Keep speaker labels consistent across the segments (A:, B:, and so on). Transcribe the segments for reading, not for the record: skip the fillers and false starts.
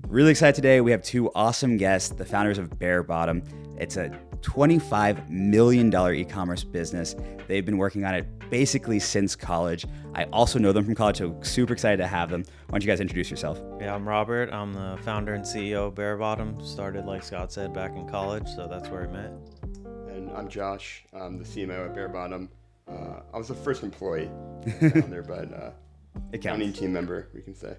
A: Really excited today. We have two awesome guests, the founders of Bearbottom. It's a $25 million e-commerce business. They've been working on it basically since college. I also know them from college, so super excited to have them. Why don't you guys introduce yourself?
B: Yeah, I'm Robert. I'm the founder and CEO of Bearbottom. Started, like Scott said, back in college, so that's where I met.
C: And I'm Josh. I'm the CMO at Bearbottom. I was the first employee founder, but founding team member, we can say.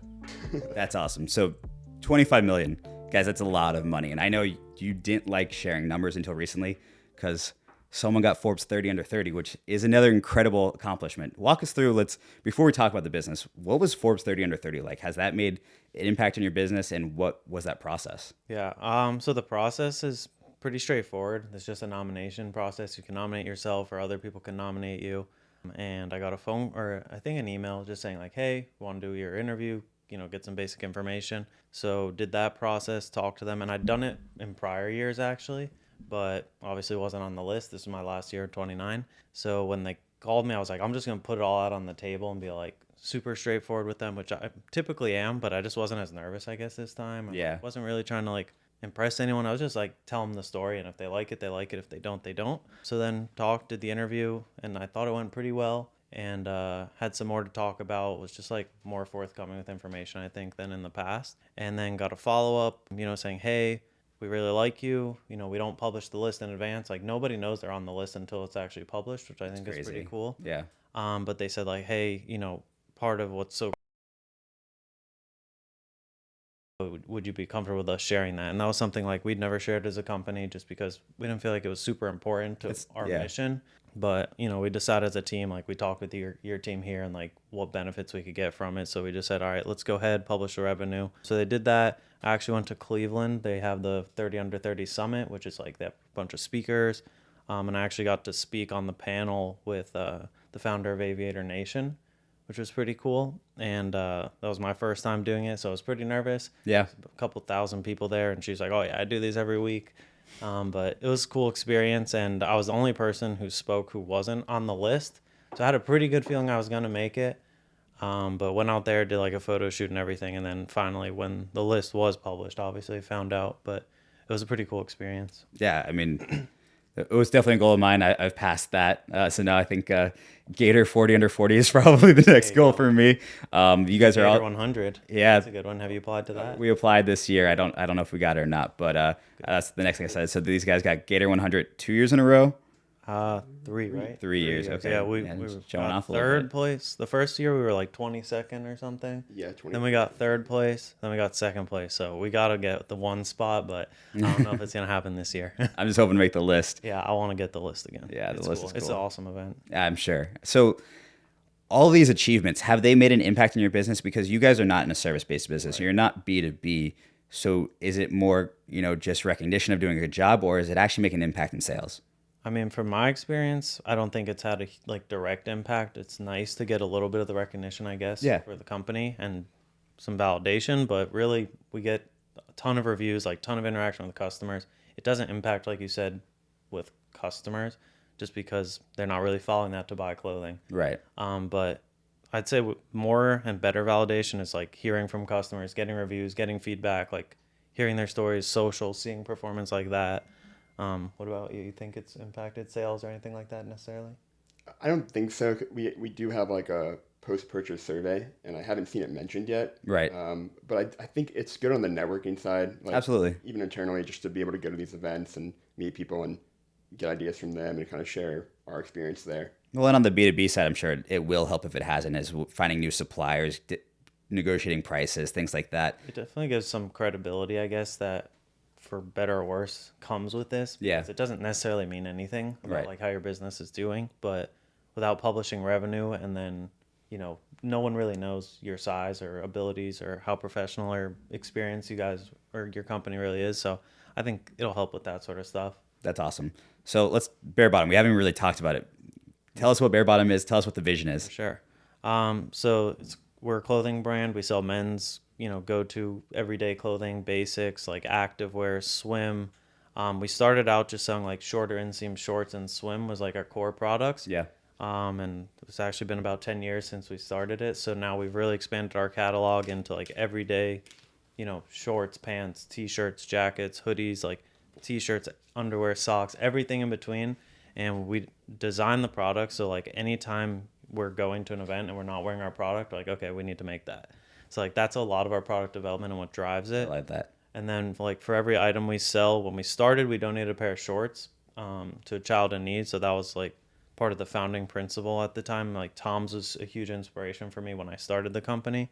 A: That's awesome. So 25 million. Guys, that's a lot of money. And I know you didn't like sharing numbers until recently because someone got Forbes 30 under 30, which is another incredible accomplishment. Walk us through, before we talk about the business, what was Forbes 30 under 30 like? Has that made an impact on your business, and what was that process?
B: Yeah, so the process is pretty straightforward. It's just a nomination process. You can nominate yourself or other people can nominate you. And I got a phone, or I think an email just saying like, hey, want to do your interview, get some basic information. So did that process, talk to them. And I'd done it in prior years actually, but obviously wasn't on the list. This is my last year, 29. So when they called me, I was like, I'm just going to put it all out on the table and be like super straightforward with them, which I typically am, but I just wasn't as nervous, I guess, this time.
A: Yeah.
B: I wasn't really trying to impress anyone. I was just tell them the story, and if they like it, they like it. If they don't, they don't. So then did the interview, and I thought it went pretty well, and had some more to talk about. Was just more forthcoming with information, I think, than in the past. And then got a follow-up, saying, hey, we really like you. We don't publish the list in advance. Nobody knows they're on the list until it's actually published, which I think is pretty cool.
A: Yeah.
B: But they said hey, part of what's so would you be comfortable with us sharing that? And that was something we'd never shared as a company, just because we didn't feel like it was super important to our mission. But we decided as a team, we talked with your team here and what benefits we could get from it. So we just said, all right, let's go ahead, publish the revenue. So they did that. I actually went to Cleveland. They have the 30 under 30 summit, which is they have a bunch of speakers. And I actually got to speak on the panel with the founder of Aviator Nation, which was pretty cool. And that was my first time doing it, so I was pretty nervous.
A: Yeah.
B: A couple thousand people there, and she's like, oh yeah, I do these every week. But it was a cool experience, and I was the only person who spoke who wasn't on the list. So I had a pretty good feeling I was going to make it. But went out there, did a photo shoot and everything, and then finally when the list was published, obviously I found out. But it was a pretty cool experience.
A: Yeah, I mean, it was definitely a goal of mine. I've passed that. So now I think Gator 40 under 40 is probably the next goal for me. You guys are all
B: 100.
A: Yeah,
B: that's a good one. Have you applied to that?
A: We applied this year. I don't know if we got it or not, but that's the next thing I said. So these guys got Gator 100 2 years in a row.
B: 3, right?
A: 3 years. Okay.
B: Yeah, we were
A: showing off a
B: third place. The first year we were 22nd or something.
C: Yeah, 20.
B: Then we got third place. Then we got second place. So we got to get the one spot, but I don't know if it's going to happen this year.
A: I'm just hoping to make the list.
B: Yeah, I want to get the list again.
A: Yeah, the list is cool.
B: It's an awesome event.
A: I'm sure. So all these achievements, have they made an impact in your business? Because you guys are not in a service-based business. Right. You're not B2B. So is it more, just recognition of doing a good job, or is it actually making an impact in sales?
B: I mean, from my experience, I don't think it's had a direct impact. It's nice to get a little bit of the recognition, I guess, for the company and some validation. But really, we get a ton of reviews, ton of interaction with customers. It doesn't impact, like you said, with customers, just because they're not really following that to buy clothing.
A: Right.
B: But I'd say more and better validation is hearing from customers, getting reviews, getting feedback, hearing their stories, social, seeing performance like that. What about you? You think it's impacted sales or anything like that necessarily?
C: I don't think so. We do have a post-purchase survey, and I haven't seen it mentioned yet.
A: Right.
C: But I think it's good on the networking side.
A: Absolutely.
C: Even internally, just to be able to go to these events and meet people and get ideas from them and kind of share our experience there.
A: Well, and on the B2B side, I'm sure it will help if it hasn't, is finding new suppliers, negotiating prices, things like that.
B: It definitely gives some credibility, I guess, that for better or worse comes with this.
A: Yeah.
B: It doesn't necessarily mean anything about how your business is doing, but without publishing revenue, and then, no one really knows your size or abilities or how professional or experienced you guys or your company really is. So I think it'll help with that sort of stuff.
A: That's awesome. So let's Bearbottom. We haven't really talked about it. Tell us what Bearbottom is. Tell us what the vision is.
B: Sure. We're a clothing brand. We sell men's, go-to everyday clothing, basics like activewear, swim. We started out just selling shorter inseam shorts, and swim was our core products.
A: Yeah.
B: And it's actually been about 10 years since we started it. So now we've really expanded our catalog into everyday, shorts, pants, t-shirts, jackets, hoodies, like t-shirts, underwear, socks, everything in between. And we design the product so like anytime we're going to an event and we're not wearing our product, like, okay, we need to make that. So like that's a lot of our product development and what drives it.
A: I like that.
B: And then like for every item we sell, when we started, we donated a pair of shorts to a child in need. So that was like part of the founding principle at the time. Like Tom's was a huge inspiration for me when I started the company.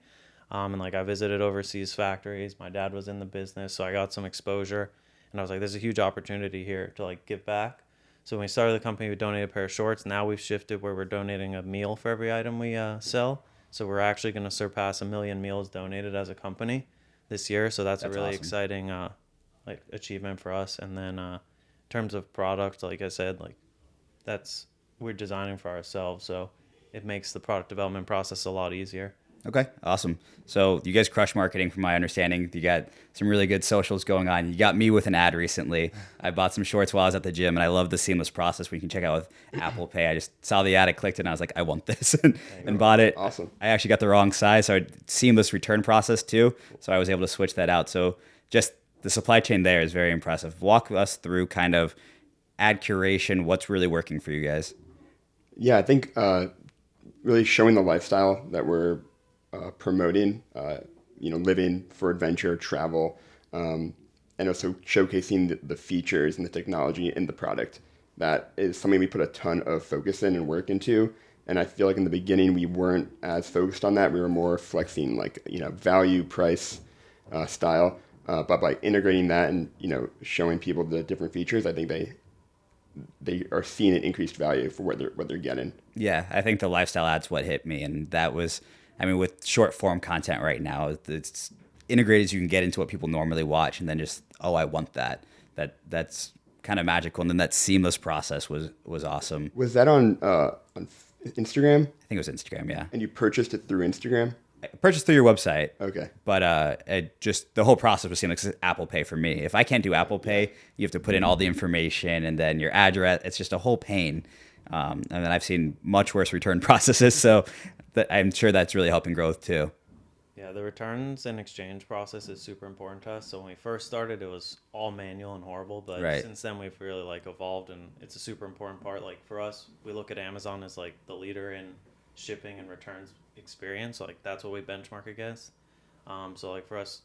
B: And like I visited overseas factories. My dad was in the business, so I got some exposure. And I was like, there's a huge opportunity here to like give back. So when we started the company, we donated a pair of shorts. Now we've shifted where we're donating a meal for every item we sell. So we're actually going to surpass 1 million meals donated as a company this year. So that's a really awesome, exciting like achievement for us. And then in terms of product, like I said, like we're designing for ourselves. So it makes the product development process a lot easier.
A: Okay, awesome. So you guys crush marketing from my understanding. You got some really good socials going on. You got me with an ad recently. I bought some shorts while I was at the gym, and I love the seamless process we can check out with Apple Pay. I just saw the ad, I clicked it, and I was like, I want this, and bought it.
C: Awesome.
A: I actually got the wrong size, so seamless return process too, so I was able to switch that out. So just the supply chain there is very impressive. Walk us through kind of ad curation, what's really working for you guys.
C: Yeah, I think really showing the lifestyle that we're promoting, living for adventure, travel, and also showcasing the features and the technology in the product. That is something we put a ton of focus in and work into. And I feel like in the beginning, we weren't as focused on that. We were more flexing like, value, price, style. But by integrating that and, showing people the different features, I think they are seeing an increased value for what they're getting.
A: Yeah, I think the lifestyle ad's what hit me. And that was, with short form content right now, it's integrated as you can get into what people normally watch, and then just, I want that. That's kind of magical. And then that seamless process was awesome.
C: Was that on Instagram?
A: I think it was Instagram, yeah.
C: And you purchased it through Instagram?
A: I purchased through your website.
C: Okay.
A: But the whole process was seamless. Apple Pay for me. If I can't do Apple Pay, you have to put in all the information and then your address. It's just a whole pain. And then I've seen much worse return processes. So I'm sure that's really helping growth too.
B: Yeah, the returns and exchange process is super important to us. So when we first started, it was all manual and horrible. But since then, we've really evolved, and it's a super important part. Like for us, we look at Amazon as like the leader in shipping and returns experience. Like that's what we benchmark against. So like for us,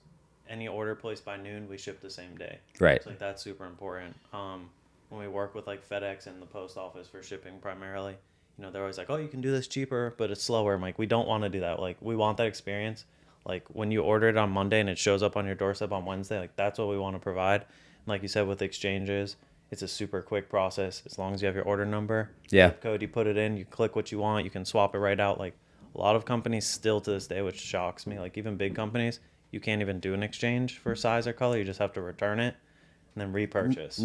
B: any order placed by noon, we ship the same day.
A: Right.
B: So like that's super important. When we work with like FedEx and the post office for shipping primarily, they're always like, oh, you can do this cheaper, but it's slower. I'm like, we don't want to do that. Like we want that experience. Like when you order it on Monday and it shows up on your doorstep on Wednesday, like that's what we want to provide. And like you said, with exchanges, it's a super quick process. As long as you have your order number, zip code, you put it in, you click what you want, you can swap it right out. Like a lot of companies still to this day, which shocks me, like even big companies, you can't even do an exchange for size or color. You just have to return it and then repurchase.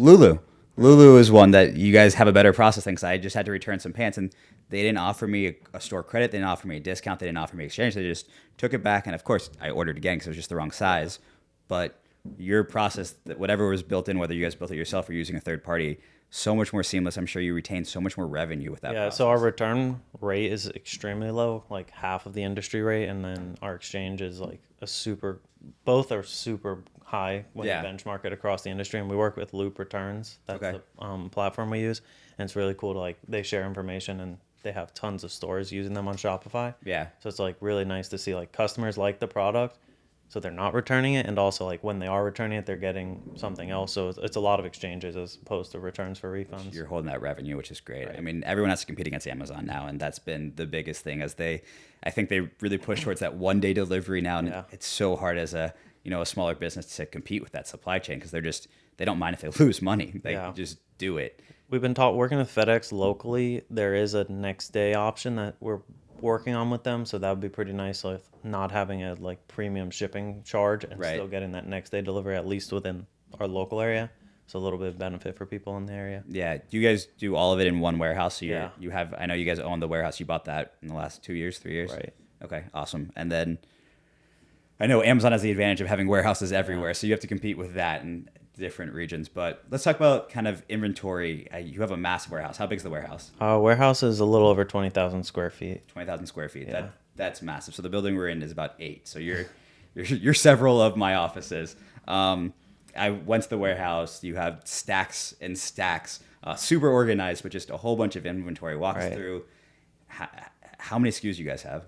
A: Lulu is one that you guys have a better process than, because I just had to return some pants and they didn't offer me a store credit. They didn't offer me a discount. They didn't offer me exchange. They just took it back. And of course, I ordered again because it was just the wrong size. But your process, whatever was built in, whether you guys built it yourself or using a third party, so much more seamless. I'm sure you retain so much more revenue with that process.
B: So our return rate is extremely low, like half of the industry rate. And then our exchange is like both are super high when you benchmark it across the industry. And we work with Loop Returns. That's the platform we use. And it's really cool to they share information, and they have tons of stores using them on Shopify.
A: Yeah.
B: So it's really nice to see customers like the product, so they're not returning it, and also when they are returning it, they're getting something else. So it's a lot of exchanges as opposed to returns for refunds.
A: You're holding that revenue, which is great.
B: Right.
A: Everyone has to compete against Amazon now, and that's been the biggest thing. I think they really push towards that 1-day delivery now, and it's so hard as a smaller business to compete with that supply chain, because they don't mind if they lose money. They just do it.
B: We've been working with FedEx locally. There is a next day option that we're working on with them, so that would be pretty nice, not having a premium shipping charge and still getting that next day delivery, at least within our local area. So a little bit of benefit for people in the area.
A: Yeah. Do you guys do all of it in one warehouse? So you have, I know you guys own the warehouse. You bought that in the last 2 years, 3 years?
B: Right.
A: Okay, awesome. And then I know Amazon has the advantage of having warehouses everywhere, so you have to compete with that in different regions. But let's talk about kind of inventory. You have a massive warehouse. How big is the warehouse?
B: Warehouse is a little over 20,000 square feet.
A: 20,000 square feet.
B: Yeah.
A: That's massive. So the building we're in is about 8. So you're you're several of my offices. I went to the warehouse. You have stacks and stacks, super organized, but just a whole bunch of inventory. Walk us through how many SKUs you guys have.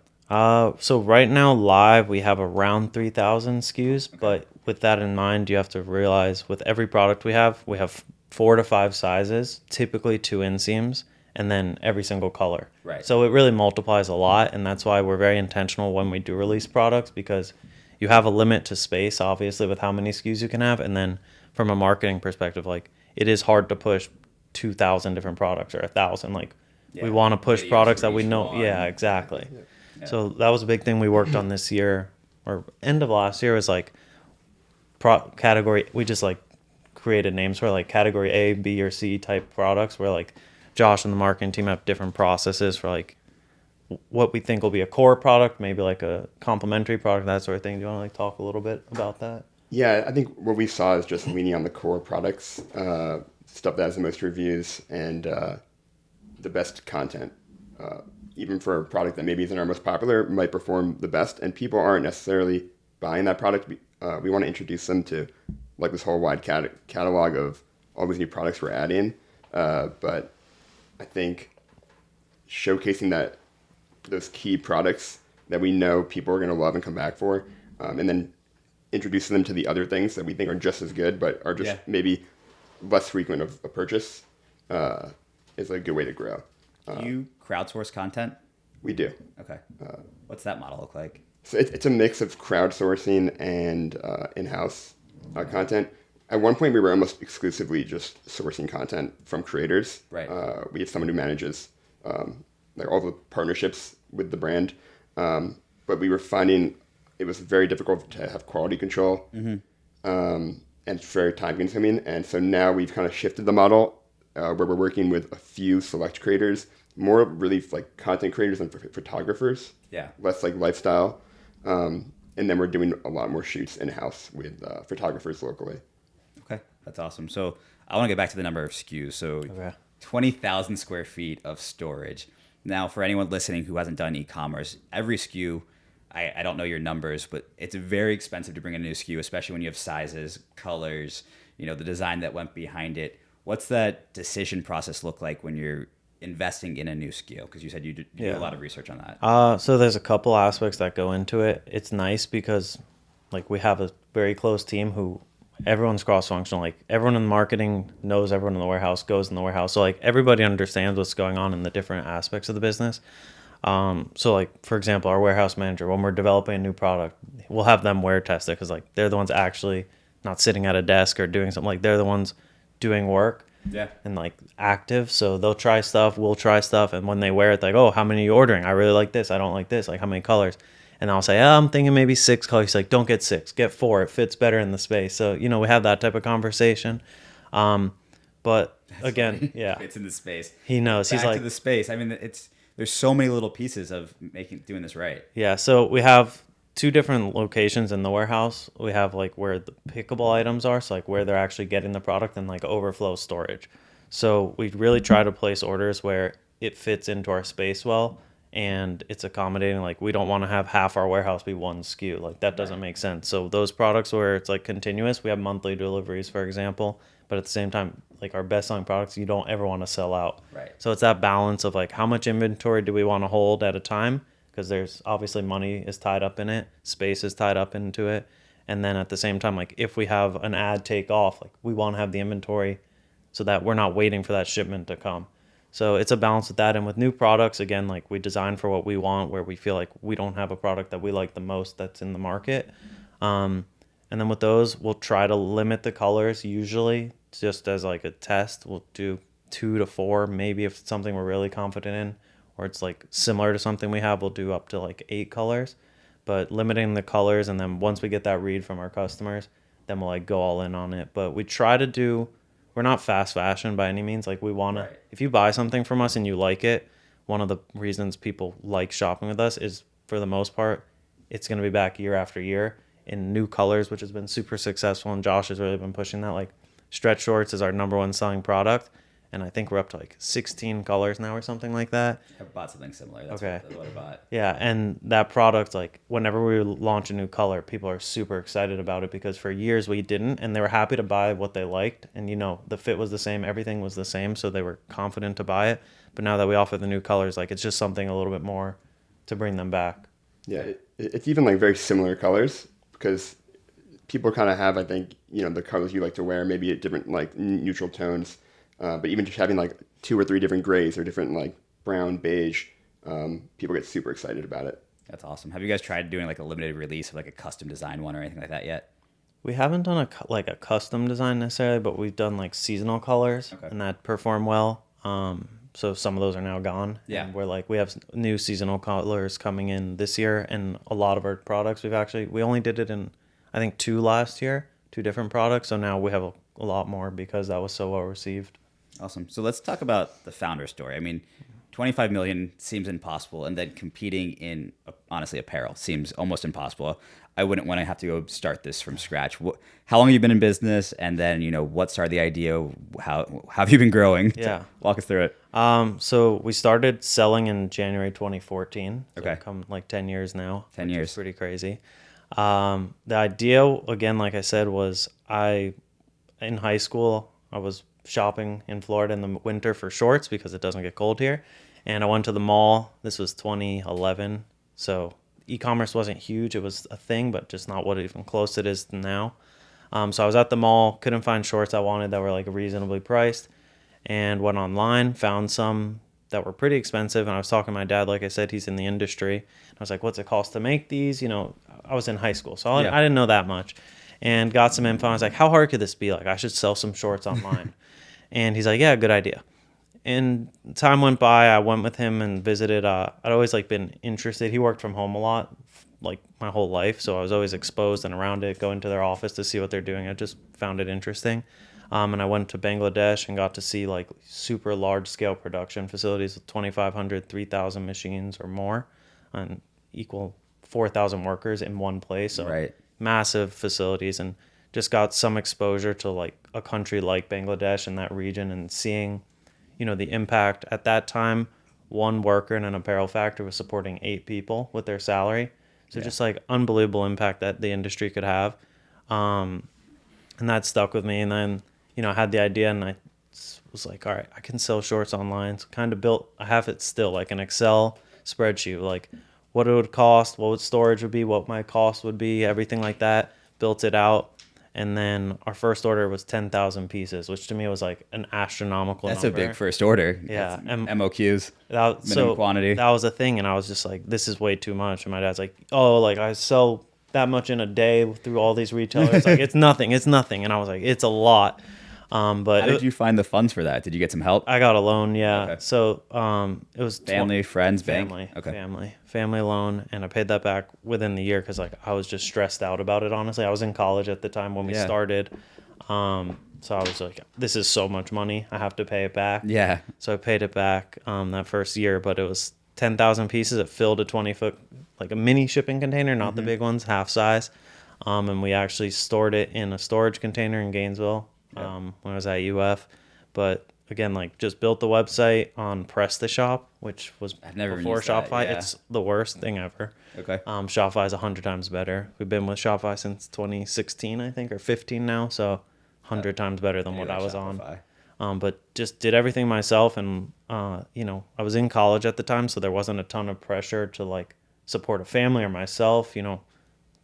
B: So right now live we have around 3,000 SKUs, but with that in mind, you have to realize with every product we have 4 to 5 sizes, typically 2 inseams, and then every single color.
A: Right.
B: So it really multiplies a lot, and that's why we're very intentional when we do release products, because you have a limit to space, obviously, with how many SKUs you can have, and then from a marketing perspective, like it is hard to push 2,000 different products or 1,000. Like we want to push products that we know. Yeah, exactly. Yeah. So that was a big thing we worked on this year, or end of last year, was like category. We just like created names for like category A, B, or C type products, where like Josh and the marketing team have different processes for like what we think will be a core product, maybe like a complementary product, that sort of thing. Do you want to like talk a little bit about that?
C: Yeah, I think what we saw is just leaning on the core products, stuff that has the most reviews and the best content. Even for a product that maybe isn't our most popular, might perform the best, and people aren't necessarily buying that product. We want to introduce them to like this whole wide catalog of all these new products we're adding. But I think showcasing those key products that we know people are going to love and come back for, and then introducing them to the other things that we think are just as good but are just maybe less frequent of a purchase is a good way to grow.
A: Do you crowdsource content?
C: We do.
A: Okay. What's that model look like?
C: So it's a mix of crowdsourcing and in-house content. At one point, we were almost exclusively just sourcing content from creators.
A: Right.
C: We have someone who manages like all the partnerships with the brand, but we were finding it was very difficult to have quality control, and it's very time-consuming. And so now we've kind of shifted the model where we're working with a few select creators, more really like content creators than photographers.
A: Yeah. Less
C: like lifestyle, and then we're doing a lot more shoots in-house with photographers locally.
A: Okay, that's awesome. So I want to get back to the number of SKUs. So 20,000 square feet of storage. Now, for anyone listening who hasn't done e-commerce, every SKU, I don't know your numbers, but it's very expensive to bring in a new SKU, especially when you have sizes, colors, the design that went behind it. What's that decision process look like when you're investing in a new SKU? Because you said you do a lot of research on that.
B: So there's a couple aspects that go into it. It's nice because like we have a very close team who everyone's cross-functional. Like everyone in marketing knows everyone in the warehouse, goes in the warehouse. So like everybody understands what's going on in the different aspects of the business. So like, for example, our warehouse manager, when we're developing a new product, we'll have them wear test it, because like they're the ones actually not sitting at a desk or doing something. Like they're the ones doing work and like active. So they'll try stuff, we'll try stuff. And when they wear it, like, oh, how many are you ordering? I really like this. I don't like this. Like how many colors? And I'll say, I'm thinking maybe 6 colors. He's like, don't get 6, get 4. It fits better in the space. So, we have that type of conversation. But
A: that's
B: again,
A: funny.
B: Yeah.
A: It's in the space.
B: He knows.
A: Back
B: He's like,
A: to the space. I mean, there's so many little pieces of doing this right.
B: Yeah. So we have 2 different locations in the warehouse. We have like where the pickable items are. So like where they're actually getting the product, and like overflow storage. So we really try to place orders where it fits into our space well, and it's accommodating. Like we don't want to have half our warehouse be one SKU. Like that doesn't make sense. So those products where it's like continuous, we have monthly deliveries, for example, but at the same time, like our best selling products, you don't ever want to sell out.
A: Right.
B: So it's that balance of like how much inventory do we want to hold at a time? Because there's obviously money is tied up in it, space is tied up into it. And then at the same time, like if we have an ad take off, like we want to have the inventory so that we're not waiting for that shipment to come. So it's a balance with that. And with new products, again, like we design for what we want, where we feel like we don't have a product that we like the most that's in the market. And then with those, we'll try to limit the colors usually, just as like a test. We'll do 2 to 4, maybe if it's something we're really confident in, or it's like similar to something we have, we'll do up to like 8 colors. But limiting the colors, and then once we get that read from our customers, then we'll like go all in on it. But we try to do... We're not fast fashion by any means. Like we want to, if you buy something from us and you like it, one of the reasons people like shopping with us is, for the most part, it's going to be back year after year in new colors, which has been super successful. And Josh has really been pushing that. Like stretch shorts is our number 1 selling product. and I think we're up to like 16 colors now or something like that.
A: I bought something similar. That's
B: Okay.
A: what I bought.
B: Yeah, and that product, like whenever we launch a new color, people are super excited about it because for years we didn't, and they were happy to buy what they liked, and the fit was the same, everything was the same, so they were confident to buy it. But now that we offer the new colors, like it's just something a little bit more to bring them back.
C: Yeah, it's even like very similar colors because people kind of have, I think, the colors you like to wear, maybe at different like neutral tones, but even just having like 2 or 3 different grays or different like brown, beige, people get super excited about it.
A: That's awesome. Have you guys tried doing like a limited release of like a custom design one or anything like that yet?
B: We haven't done a custom design necessarily, but we've done like seasonal colors, and that perform well. So some of those are now gone.
A: Yeah.
B: And we have new seasonal colors coming in this year, and a lot of our products we only did it in, I think, 2 last year, 2 different products. So now we have a lot more because that was so well received.
A: Awesome. So let's talk about the founder story. I mean, 25 million seems impossible, and then competing in, honestly, apparel seems almost impossible. I wouldn't want to have to go start this from scratch. How long have you been in business? And then, what started the idea? How have you been growing?
B: Yeah.
A: Walk us through it.
B: So we started selling in January 2014. So
A: Okay.
B: Come like 10 years now.
A: 10
B: which
A: years.
B: is pretty crazy. The idea, again, like I said, was in high school, I was shopping in Florida in the winter for shorts because it doesn't get cold here. And I went to the mall. This was 2011. So e-commerce wasn't huge. It was a thing, but just not what even close it is now. So I was at the mall, couldn't find shorts I wanted that were like reasonably priced, and went online, found some that were pretty expensive. And I was talking to my dad, like I said, he's in the industry. I was like, what's it cost to make these? I was in high school, so I didn't know that much. And got some info. I was like, how hard could this be? Like, I should sell some shorts online. And he's like, yeah, good idea. And time went by. I went with him and visited. I'd always been interested. He worked from home a lot, like my whole life. So I was always exposed and around it, going to their office to see what they're doing. I just found it interesting. And I went to Bangladesh and got to see like super large scale production facilities with 2,500, 3,000 machines or more, and equal 4,000 workers in one place. So
A: Right.
B: Massive facilities, and just got some exposure to like a country like Bangladesh and that region, and seeing, the impact at that time. One worker in an apparel factory was supporting 8 people with their salary. So just like unbelievable impact that the industry could have. And that stuck with me. And then, I had the idea, and I was like, all right, I can sell shorts online. So kind of I have it still, like an Excel spreadsheet, like what it would cost, what would storage would be, what my cost would be, everything like that. Built it out. And then our first order was 10,000 pieces, which to me was like an astronomical
A: That's
B: number.
A: a big first order.
B: Yeah.
A: That's MOQs,
B: minimum
A: minimum quantity.
B: That was a thing. And I was just like, this is way too much. And my dad's like, oh, like I sell that much in a day through all these retailers. Like, it's nothing. And I was like, it's a lot. But
A: How did you find the funds for that? Did you get some help?
B: I got a loan, yeah.
A: Okay.
B: So it was
A: Family, friends, bank?
B: family,
A: Okay.
B: family loan, and I paid that back within the year because like I was just stressed out about it. Honestly, I was in college at the time when we
A: Yeah.
B: started, so I was like, this is so much money, I have to pay it back.
A: Yeah.
B: So I paid it back that first year, but it was 10,000 pieces. It filled a 20-foot, like a mini shipping container, not the big ones, half size, and we actually stored it in a storage container in Gainesville. When I was at UF, but again, like just built the website on PrestaShop, which was
A: I've never
B: before
A: used that,
B: Shopify.
A: yeah.
B: It's the worst thing ever.
A: Okay.
B: Shopify is 100 times better. We've been with Shopify since 2016, I think, or 15 now, so 100 times better than what I was
A: Shopify.
B: on. But just did everything myself, and I was in college at the time, so there wasn't a ton of pressure to like support a family or myself.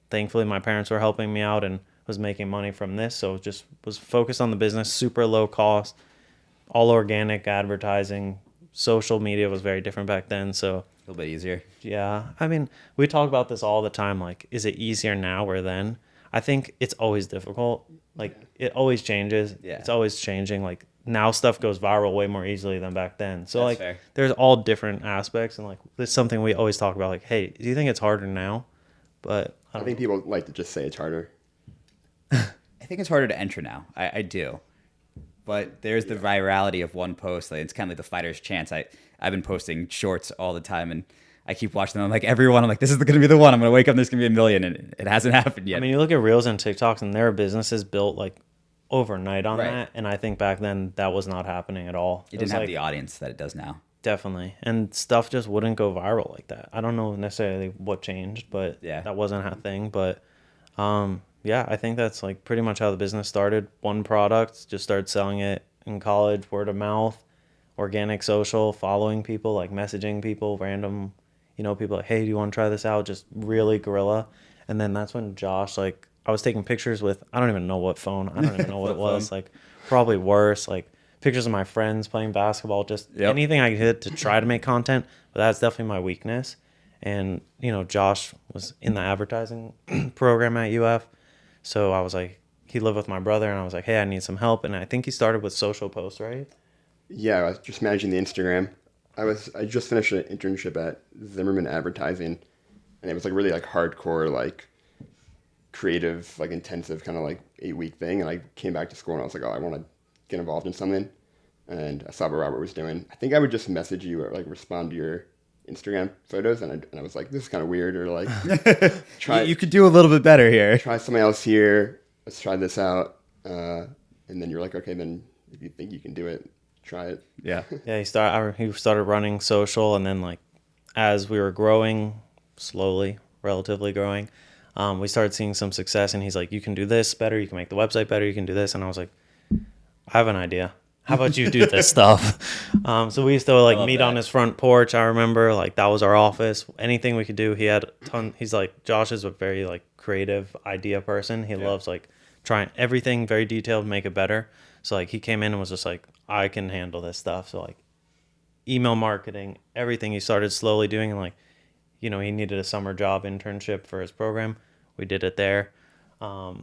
B: Thankfully my parents were helping me out and was making money from this, so just was focused on the business, super low cost, all organic advertising. Social media was very different back then, so
A: A little bit easier.
B: yeah. I mean, we talk about this all the time, like, is it easier now or then? I think it's always difficult. Like, it always changes.
A: Yeah.
B: It's always changing. Like, now stuff goes viral way more easily than back then. So,
A: That's
B: like,
A: fair.
B: there's all different aspects, and, like, it's something we always talk about, like, hey, do you think it's harder now? But
C: I think people like to just say it's harder.
A: I think it's harder to enter now. I do. But there's the virality of one post. Like, it's kind of like the fighter's chance. I've been posting shorts all the time, and I keep watching them. I'm like, everyone, I'm like, this is going to be the one. I'm going to wake up and there's going to be a million, and it hasn't happened yet.
B: I mean, you look at Reels and TikToks, and there are businesses built, like, overnight on
A: Right.
B: that. And I think back then that was not happening at all.
A: It didn't have the audience that it does now.
B: Definitely. And stuff just wouldn't go viral like that. I don't know necessarily what changed, but
A: Yeah.
B: that wasn't a thing. But yeah, I think that's like pretty much how the business started. One product, just started selling it in college, word of mouth, organic social, following people, like messaging people, random, people like, hey, do you want to try this out? Just really guerrilla. And then that's when Josh, like, I was taking pictures with, I don't even know what phone. I don't even know what it was. Like, probably worse. Like, pictures of my friends playing basketball, just anything I could hit to try to make content. But that's definitely my weakness. And, Josh was in the advertising program at UF. So I was like, he lived with my brother, and I was like, hey, I need some help. And I think he started with social posts, right?
C: Yeah, I was just managing the Instagram. I just finished an internship at Zimmerman Advertising, and it was like really like hardcore, like creative, like intensive kind of like 8-week thing. And I came back to school and I was like, oh, I want to get involved in something. And I saw what Robert was doing. I think I would just message you or like respond to your Instagram photos, and I was like, this is kind of weird, or like,
A: You could do a little bit better here.
C: Try something else here. Let's try this out. And then you're like, okay, then if you think you can do it, try it.
A: Yeah.
B: Yeah, he started running social, and then like as we were growing, slowly, relatively growing, we started seeing some success, and he's like, you can do this better, you can make the website better, you can do this. And I was like, I have an idea. How about you do this stuff? So we used to like meet on his front porch. I remember like that was our office. Anything we could do. He had a ton. He's like, Josh is a very like creative idea person. He loves like trying everything very detailed, make it better. So like he came in and was just like, I can handle this stuff. So like email marketing, everything he started slowly doing. And like, he needed a summer job internship for his program. We did it there.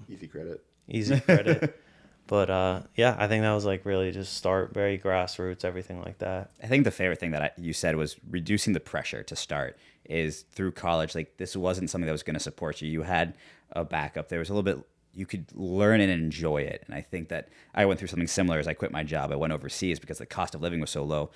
C: Easy credit.
B: Easy credit. But yeah, I think that was like really just start very grassroots, everything like that.
A: I think the favorite thing that you said was reducing the pressure to start is through college. Like this wasn't something that was going to support you. You had a backup. There was a little bit, you could learn and enjoy it. And I think that I went through something similar as I quit my job. I went overseas because the cost of living was so low.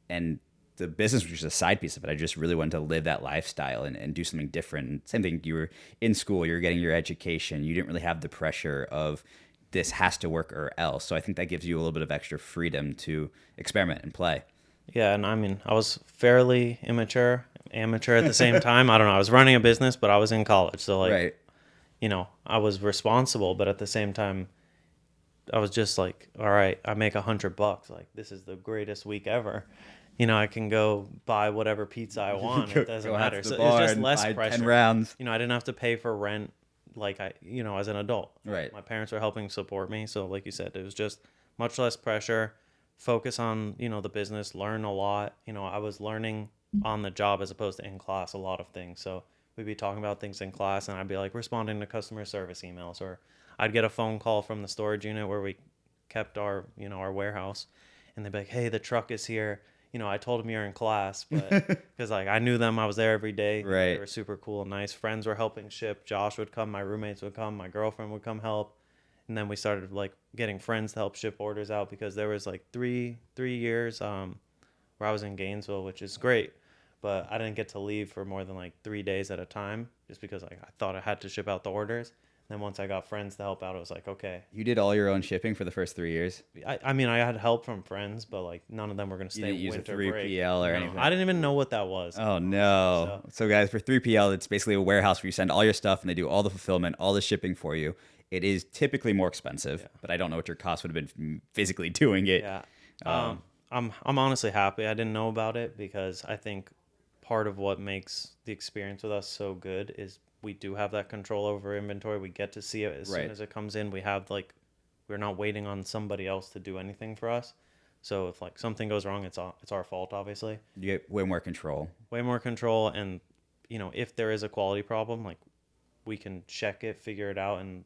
A: And the business was just a side piece of it. I just really wanted to live that lifestyle and do something different. Same thing, you were in school, you were getting your education. You didn't really have the pressure of this has to work or else. So I think that gives you a little bit of extra freedom to experiment and play.
B: Yeah, and I mean, I was fairly amateur at the same time. I don't know. I was running a business, but I was in college. So like,
A: Right.
B: I was responsible, but at the same time, I was just like, all right, I make $100. Like, this is the greatest week ever. I can go buy whatever pizza I want. It doesn't matter. So it's just less pressure.
A: 10 rounds.
B: I didn't have to pay for rent like as an adult.
A: Right.
B: My parents were helping support me. So like you said, it was just much less pressure, focus on, the business, learn a lot. I was learning on the job as opposed to in class, a lot of things. So we'd be talking about things in class and I'd be like responding to customer service emails, or I'd get a phone call from the storage unit where we kept our, our warehouse, and they'd be like, hey, the truck is here. I told them you're in class, but because like I knew them, I was there every day.
A: Right.
B: They were super cool and nice. Friends were helping ship. Josh would come. My roommates would come. My girlfriend would come help. And then we started like getting friends to help ship orders out, because there was like three years where I was in Gainesville, which is great, but I didn't get to leave for more than like 3 days at a time, just because like I thought I had to ship out the orders. Then once I got friends to help out, it was like, okay.
A: You did all your own shipping for the first 3 years?
B: I mean, I had help from friends, but like none of them were going to stay
A: You didn't use a
B: winter
A: 3PL
B: break.
A: or anything?
B: I didn't even know what that was.
A: Oh, no. So guys, for 3PL, it's basically a warehouse where you send all your stuff and they do all the fulfillment, all the shipping for you. It is typically more expensive, but I don't know what your cost would have been physically doing it.
B: Yeah. I'm honestly happy I didn't know about it, because I think part of what makes the experience with us so good is we do have that control over inventory. We get to see it as soon as it comes in. We have like, we're not waiting on somebody else to do anything for us. So if like something goes wrong, it's our fault, obviously.
A: You get way more control.
B: Way more control. And, if there is a quality problem, like we can check it, figure it out, and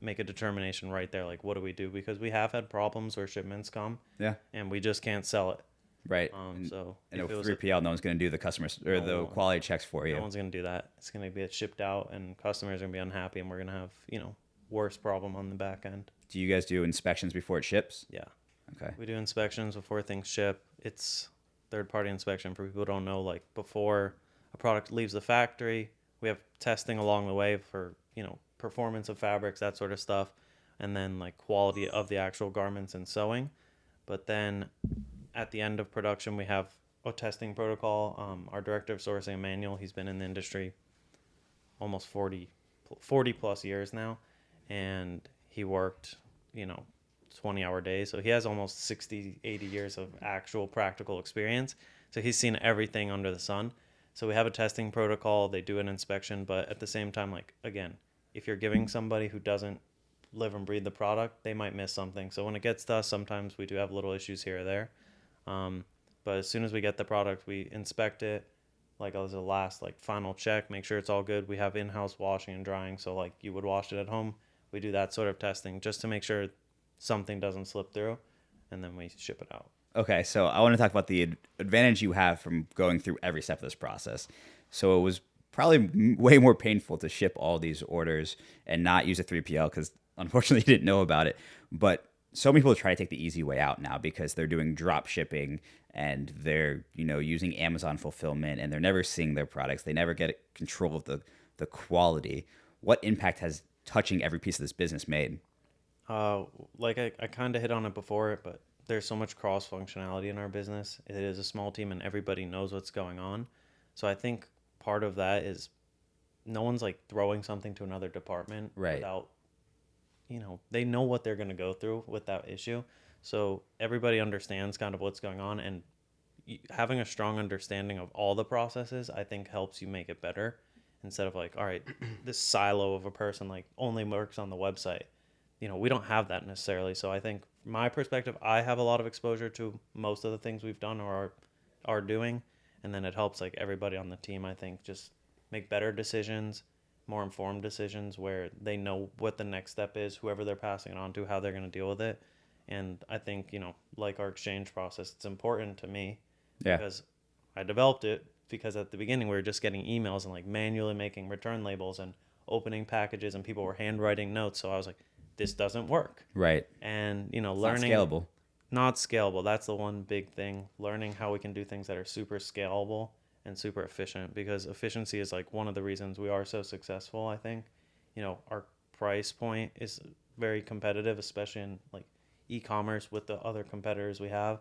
B: make a determination right there. Like, what do we do? Because we have had problems where shipments come and we just can't sell it.
A: Right.
B: So
A: and
B: if
A: with
B: it was
A: 3PL, no one's going to do the customers or the quality checks for you.
B: No one's going to do that. It's going to get shipped out and customers are going to be unhappy, and we're going to have, worse problem on the back end.
A: Do you guys do inspections before it ships?
B: Yeah.
A: Okay.
B: We do inspections before things ship. It's third-party inspection, for people who don't know. Like, before a product leaves the factory, we have testing along the way for, performance of fabrics, that sort of stuff. and then like quality of the actual garments and sewing. But then at the end of production, we have a testing protocol. Our director of sourcing, Emmanuel, he's been in the industry almost 40 plus years now, and he worked, 20-hour days. So he has almost 60-80 years of actual practical experience. So he's seen everything under the sun. So we have a testing protocol. They do an inspection, but at the same time, like, again, if you're giving somebody who doesn't live and breathe the product, they might miss something. So when it gets to us, sometimes we do have little issues here or there. But as soon as we get the product, we inspect it, like as a last, like, final check, make sure it's all good. We have in-house washing and drying. So like you would wash it at home. We do that sort of testing just to make sure something doesn't slip through, and then we ship it out.
A: Okay, so I want to talk about the advantage you have from going through every step of this process. So it was probably way more painful to ship all these orders and not use a 3PL because unfortunately you didn't know about it. But so many people try to take the easy way out now because they're doing drop shipping and they're using Amazon fulfillment and they're never seeing their products. They never get control of the quality. What impact has touching every piece of this business made?
B: Like I kind of hit on it before, but there's so much cross functionality in our business. It is a small team and everybody knows what's going on. So I think part of that is no one's like throwing something to another department without, they know what they're going to go through with that issue. So everybody understands kind of what's going on, and having a strong understanding of all the processes, I think, helps you make it better instead of like, all right, this silo of a person like only works on the website. We don't have that necessarily. So I think from my perspective, I have a lot of exposure to most of the things we've done or are doing. And then it helps like everybody on the team, I think, just make better decisions, more informed decisions where they know what the next step is, whoever they're passing it on to, how they're going to deal with it. And I think, like our exchange process, it's important to me because I developed it because at the beginning we were just getting emails and like manually making return labels and opening packages and people were handwriting notes. So I was like, this doesn't work.
A: Right.
B: And,
A: It's
B: learning.
A: not scalable.
B: Not scalable. That's the one big thing. Learning how we can do things that are super scalable and super efficient, because efficiency is like one of the reasons we are so successful, I think. Our price point is very competitive, especially in like e-commerce with the other competitors we have.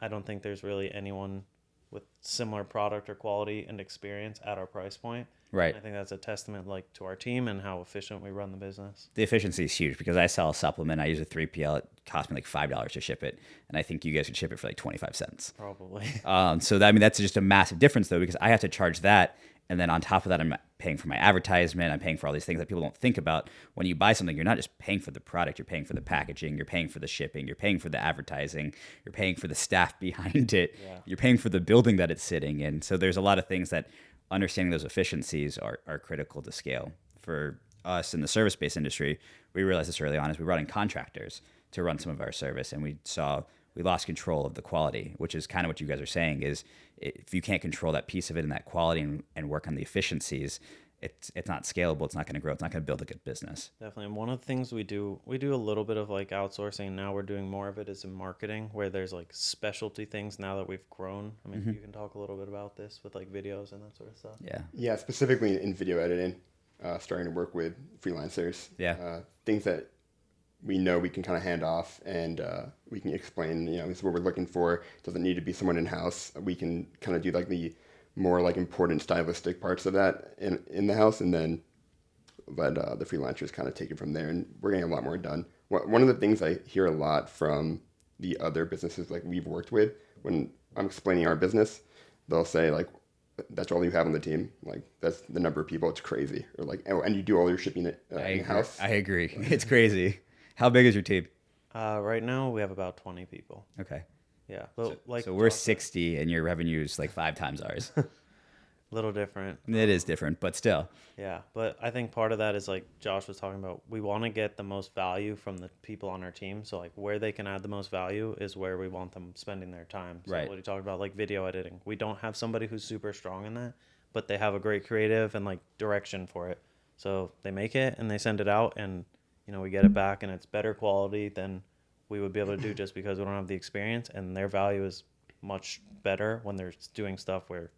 B: I don't think there's really anyone with similar product or quality and experience at our price point.
A: Right.
B: I think that's a testament like to our team and how efficient we run the business.
A: The efficiency is huge because I sell a supplement. I use a 3PL. It costs me like $5 to ship it. And I think you guys could ship it for like 25 cents.
B: Probably.
A: So that's just a massive difference though, because I have to charge that. And then on top of that, I'm paying for my advertisement. I'm paying for all these things that people don't think about. When you buy something, you're not just paying for the product. You're paying for the packaging. You're paying for the shipping. You're paying for the advertising. You're paying for the staff behind it. Yeah. You're paying for the building that it's sitting in. So there's a lot of things that understanding those efficiencies are critical to scale. For us in the service-based industry, we realized this early on as we brought in contractors to run some of our service, and we lost control of the quality, which is kind of what you guys are saying is if you can't control that piece of it and that quality and work on the efficiencies, it's not scalable. It's not going to grow. It's not going to build a good business.
B: Definitely. And one of the things we do a little bit of like outsourcing. Now we're doing more of it is in marketing, where there's like specialty things now that we've grown. I mean, you can talk a little bit about this with like videos and that sort of stuff.
C: Yeah, specifically in video editing, starting to work with freelancers. Things that we know we can kind of hand off and we can explain, this is what we're looking for. It doesn't need to be someone in-house. We can kind of do like the more like important stylistic parts of that in the house, and then let the freelancers kind of take it from there, and we're getting a lot more done. One of the things I hear a lot from the other businesses like we've worked with, when I'm explaining our business, they'll say like, that's all you have on the team? Like, that's the number of people, it's crazy. Or like, oh, and you do all your shipping in-house?
A: I agree. It's crazy. How big is your team?
B: Right now we have about 20 people.
A: Okay.
B: Yeah. But
A: so we're 60 and your revenue is like 5 times ours.
B: Little different.
A: It is different, but still.
B: Yeah. But I think part of that is like Josh was talking about, we want to get the most value from the people on our team. So like where they can add the most value is where we want them spending their time. So
A: right.
B: What you talked about, like video editing. We don't have somebody who's super strong in that, but they have a great creative and like direction for it. So they make it and they send it out, and we get it back and it's better quality than we would be able to do just because we don't have the experience, and their value is much better when they're doing stuff where,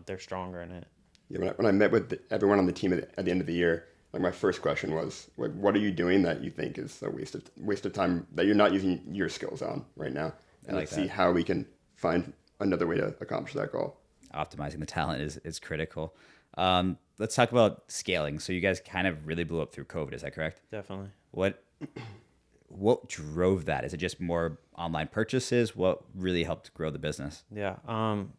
B: they're stronger in it.
C: Yeah, when I met with everyone on the team at the end of the year, like my first question was, like, what are you doing that you think is a waste of time that you're not using your skills on right now? And let's see how we can find another way to accomplish that goal.
A: Optimizing the talent is critical. Let's talk about scaling. So you guys kind of really blew up through COVID. Is that correct?
B: Definitely.
A: What drove that? Is it just more online purchases? What really helped grow the business?
B: Yeah.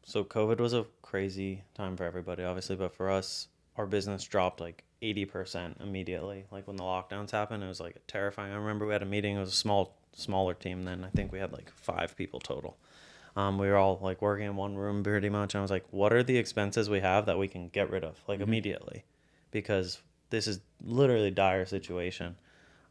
B: So COVID was a crazy time for everybody, obviously, but for us, our business dropped like 80% immediately. Like when the lockdowns happened, it was like terrifying. I remember we had a meeting. It was a smaller team then. I think we had like 5 people total. We were all like working in one room pretty much. And I was like, what are the expenses we have that we can get rid of like immediately? Because this is literally dire situation.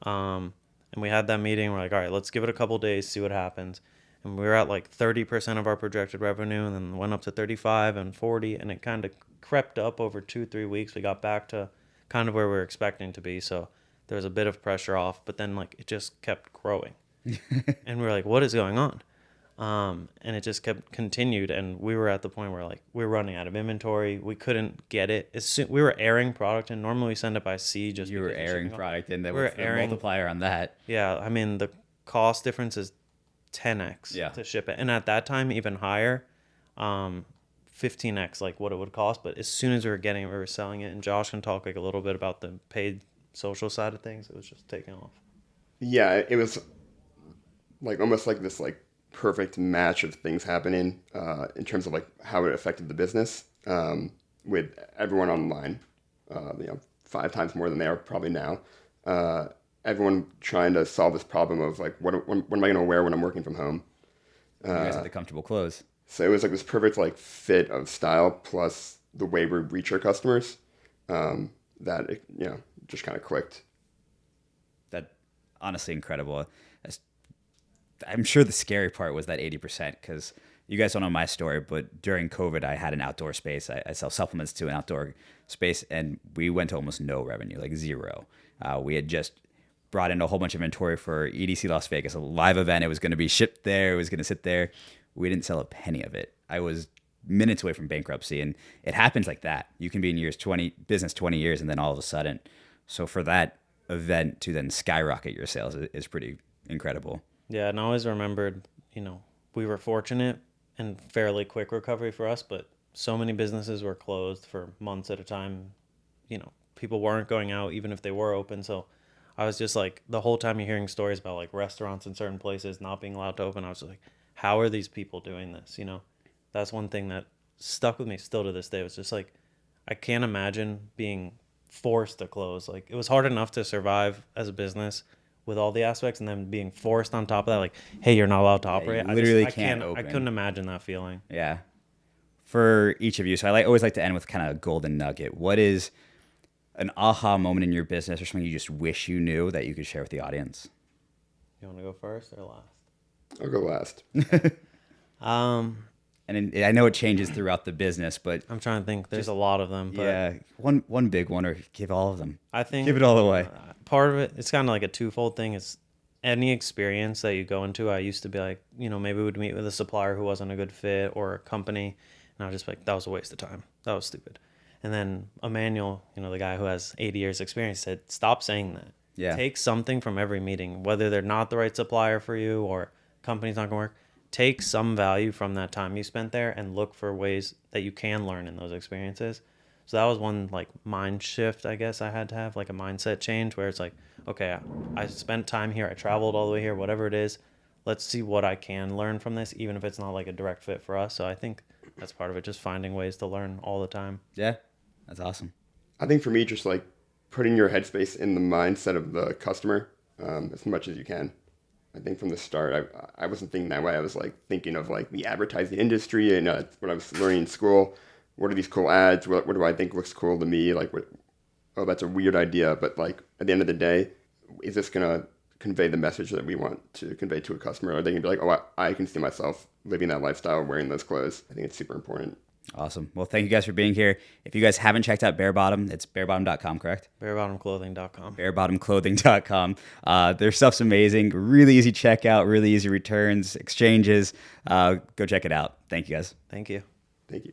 B: And we had that meeting. We're like, all right, let's give it a couple days, see what happens. And we were at like 30% of our projected revenue, and then went up to 35 and 40. And it kind of crept up over 2-3 weeks. We got back to kind of where we were expecting to be. So there was a bit of pressure off, but then like it just kept growing. And we were like, what is going on? And it just continued, and we were at the point where like we were running out of inventory. We couldn't get it. We were airing product, and normally we send it by sea. Just
A: you were airing product, and there was the
B: airing
A: multiplier on that.
B: Yeah, I mean the cost difference is 10x to ship it, and at that time even higher, 15x like what it would cost. But as soon as we were getting it, we were selling it. And Josh can talk like a little bit about the paid social side of things. It was just taking off.
C: Yeah, it was like almost like this like perfect match of things happening in terms of like how it affected the business, with everyone online, 5 times more than they are probably now. Everyone trying to solve this problem of like, what am I going to wear when I'm working from home?
A: You guys had the comfortable clothes.
C: So it was like this perfect like fit of style plus the way we reach our customers, that it, just kind of clicked.
A: That honestly incredible. I'm sure the scary part was that 80%, because you guys don't know my story, but during COVID, I had an outdoor space. I sell supplements to an outdoor space, and we went to almost no revenue, like zero. We had just brought in a whole bunch of inventory for EDC Las Vegas, a live event. It was going to be shipped there. It was going to sit there. We didn't sell a penny of it. I was minutes away from bankruptcy, and it happens like that. You can be in business 20 years, and then all of a sudden. So for that event to then skyrocket your sales is pretty incredible.
B: Yeah, and I always remembered, we were fortunate and fairly quick recovery for us, but so many businesses were closed for months at a time. People weren't going out even if they were open. So I was just like, the whole time you're hearing stories about like restaurants in certain places not being allowed to open, I was like, how are these people doing this? That's one thing that stuck with me still to this day. It was just like, I can't imagine being forced to close. Like, it was hard enough to survive as a business with all the aspects, and then being forced on top of that, like, hey, you're not allowed to operate.
A: You literally can't open.
B: I couldn't imagine that feeling.
A: Yeah. For each of you, so I always like to end with kind of a golden nugget. What is an aha moment in your business or something you just wish you knew that you could share with the audience?
B: You want to go first or last?
C: I'll go last.
A: And I know it changes throughout the business, but
B: I'm trying to think. There's a lot of them. But
A: yeah, one big one, or give all of them.
B: I think
A: give it all away.
B: Part of it, it's kind of like a twofold thing. It's any experience that you go into. I used to be like, maybe we'd meet with a supplier who wasn't a good fit, or a company, and I was just like, that was a waste of time. That was stupid. And then Emmanuel, the guy who has 80 years experience, said, stop saying that.
A: Yeah.
B: Take something from every meeting, whether they're not the right supplier for you or company's not going to work. Take some value from that time you spent there and look for ways that you can learn in those experiences. So that was one like mind shift, I guess I had to have, like a mindset change where it's like, okay, I spent time here. I traveled all the way here, whatever it is. Let's see what I can learn from this, even if it's not like a direct fit for us. So I think that's part of it, just finding ways to learn all the time.
A: Yeah, that's awesome.
C: I think for me, just like putting your headspace in the mindset of the customer as much as you can. I think from the start, I wasn't thinking that way. I was like thinking of like the advertising industry and what I was learning in school. What are these cool ads? What do I think looks cool to me? Like, that's a weird idea. But like at the end of the day, is this going to convey the message that we want to convey to a customer? Or are they going to be like, oh, I can see myself living that lifestyle, wearing those clothes? I think it's super important.
A: Awesome. Well, thank you guys for being here. If you guys haven't checked out Bearbottom, it's bearbottom.com, correct?
B: Bearbottomclothing.com.
A: Bearbottomclothing.com. Their stuff's amazing. Really easy checkout, really easy returns, exchanges. Go check it out. Thank you guys.
B: Thank you.
C: Thank you.